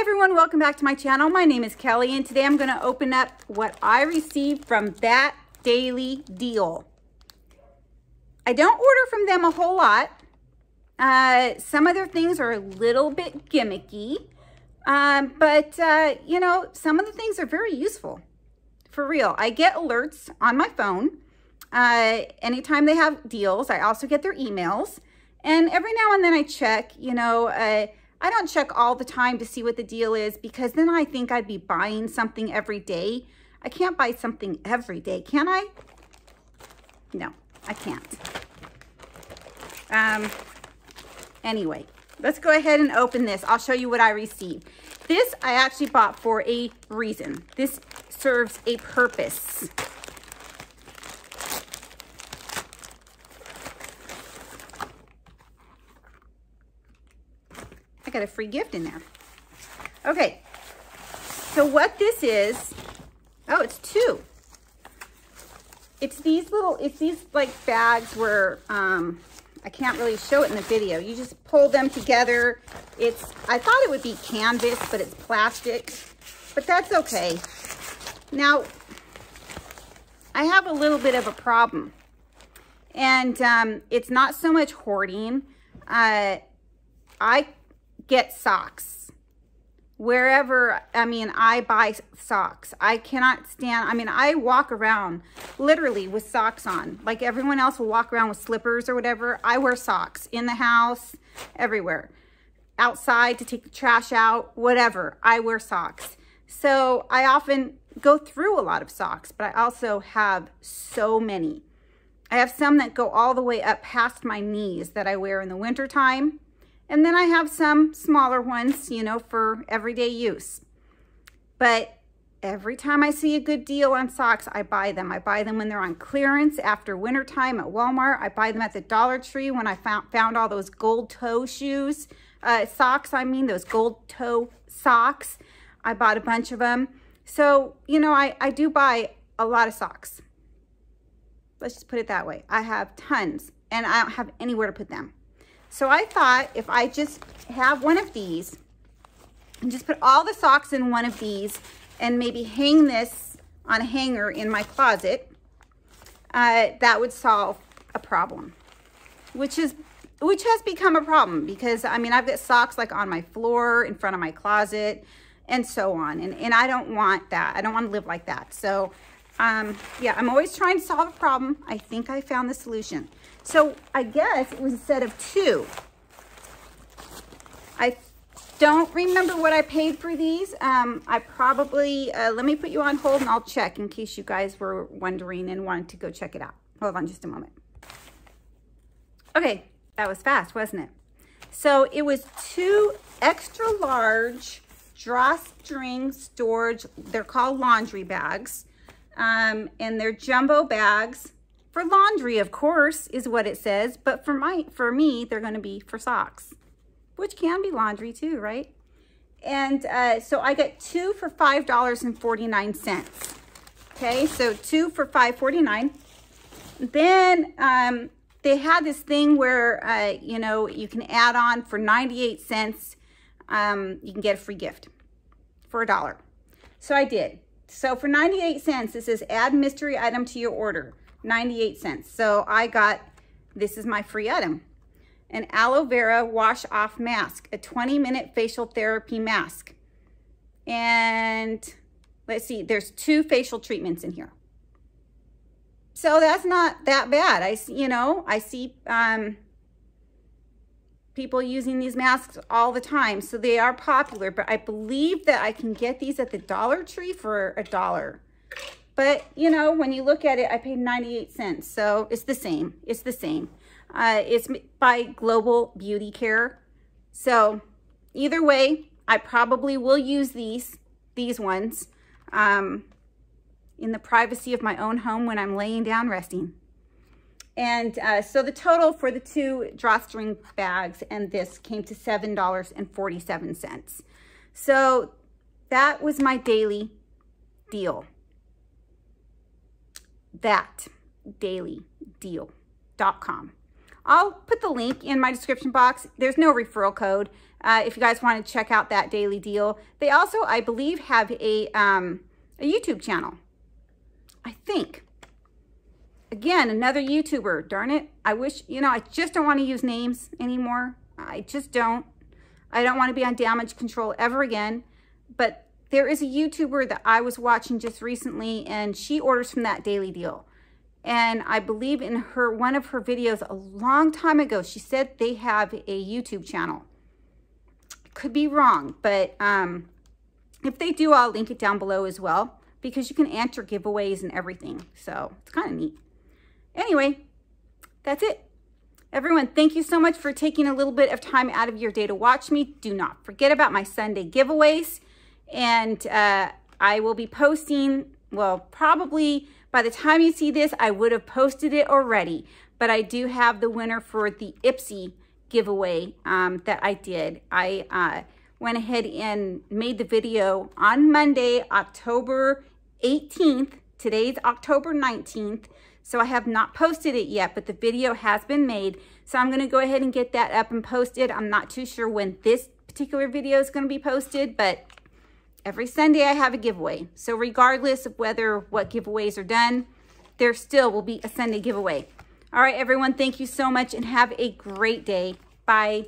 everyone, welcome back to my channel. My name is Kelly and today I'm going to open up what I received from That Daily Deal. I don't order from them a whole lot. Some of their things are a little bit gimmicky, but you know, some of the things are very useful. For real, I get alerts on my phone anytime they have deals. I also get their emails, and every now and then I check, you know, I don't check all the time to see what the deal is because then I think I'd be buying something every day. I can't buy something every day, can I? No, I can't. Anyway, let's go ahead and open this. I'll show you what I received. This I actually bought for a reason. This serves a purpose. I got a free gift in there. Okay, so what this is, oh, it's two. It's these like bags where, I can't really show it in the video. You just pull them together. I thought it would be canvas, but it's plastic, but that's okay. Now, I have a little bit of a problem, and it's not so much hoarding. I get socks wherever. I mean, I buy socks. I cannot stand, I mean, I walk around literally with socks on. Like everyone else will walk around with slippers or whatever. I wear socks in the house, everywhere. Outside to take the trash out, whatever. I wear socks. So I often go through a lot of socks, but I also have so many. I have some that go all the way up past my knees that I wear in the wintertime. And then I have some smaller ones, you know, for everyday use. But every time I see a good deal on socks, I buy them. I buy them when they're on clearance after wintertime at Walmart. I buy them at the Dollar Tree when I found all those gold toe shoes, socks, I mean, those gold toe socks. I bought a bunch of them. So, you know, I do buy a lot of socks. Let's just put it that way. I have tons, and I don't have anywhere to put them. So I thought if I just have one of these and just put all the socks in one of these and maybe hang this on a hanger in my closet, that would solve a problem, which has become a problem because, I mean, I've got socks like on my floor, in front of my closet, and so on. And I don't want that. I don't want to live like that. So, yeah, I'm always trying to solve a problem. I think I found the solution. So I guess it was a set of two. I don't remember what I paid for these. I probably, let me put you on hold and I'll check in case you guys were wondering and wanted to go check it out. Hold on just a moment. Okay, that was fast, wasn't it? So it was two extra large drawstring storage. They're called laundry bags. And they're jumbo bags. For laundry, of course, is what it says, but for me, they're going to be for socks, which can be laundry too, right? And so I got two for $5.49. Okay, so two for $5.49. Then they had this thing where you know, you can add on for 98 cents. You can get a free gift for $1. So I did. So for 98 cents, it says add mystery item to your order. 98 cents. So I got, this is my free item, an aloe vera wash off mask, a 20-minute facial therapy mask. And let's see, there's 2 facial treatments in here. So that's not that bad. I see people using these masks all the time. So they are popular, but I believe that I can get these at the Dollar Tree for $1. But, you know, when you look at it, I paid 98 cents. So it's the same. It's the same. It's by Global Beauty Care. So either way, I probably will use these ones in the privacy of my own home when I'm laying down resting. And so the total for the 2 drawstring bags and this came to $7.47. So that was my daily deal. thatdailydeal.com. I'll put the link in my description box. There's no referral code. if you guys want to check out that daily deal. They also, I believe, have a YouTube channel, I think. Again, another YouTuber. Darn it. I wish, you know, I just don't want to use names anymore. I just don't. I don't want to be on damage control ever again. But there is a YouTuber that I was watching just recently, and she orders from that daily deal. And I believe in one of her videos a long time ago, she said they have a YouTube channel. Could be wrong, but if they do, I'll link it down below as well, because you can enter giveaways and everything. So it's kind of neat. Anyway, that's it. Everyone, thank you so much for taking a little bit of time out of your day to watch me. Do not forget about my Sunday giveaways. And I will be posting, well, probably by the time you see this, I would have posted it already. But I do have the winner for the Ipsy giveaway that I did. I went ahead and made the video on Monday, October 18th. Today's October 19th. So I have not posted it yet, but the video has been made. So I'm going to go ahead and get that up and posted. I'm not too sure when this particular video is going to be posted, but every Sunday I have a giveaway. So regardless of what giveaways are done, there still will be a Sunday giveaway. All right, everyone, thank you so much and have a great day. Bye.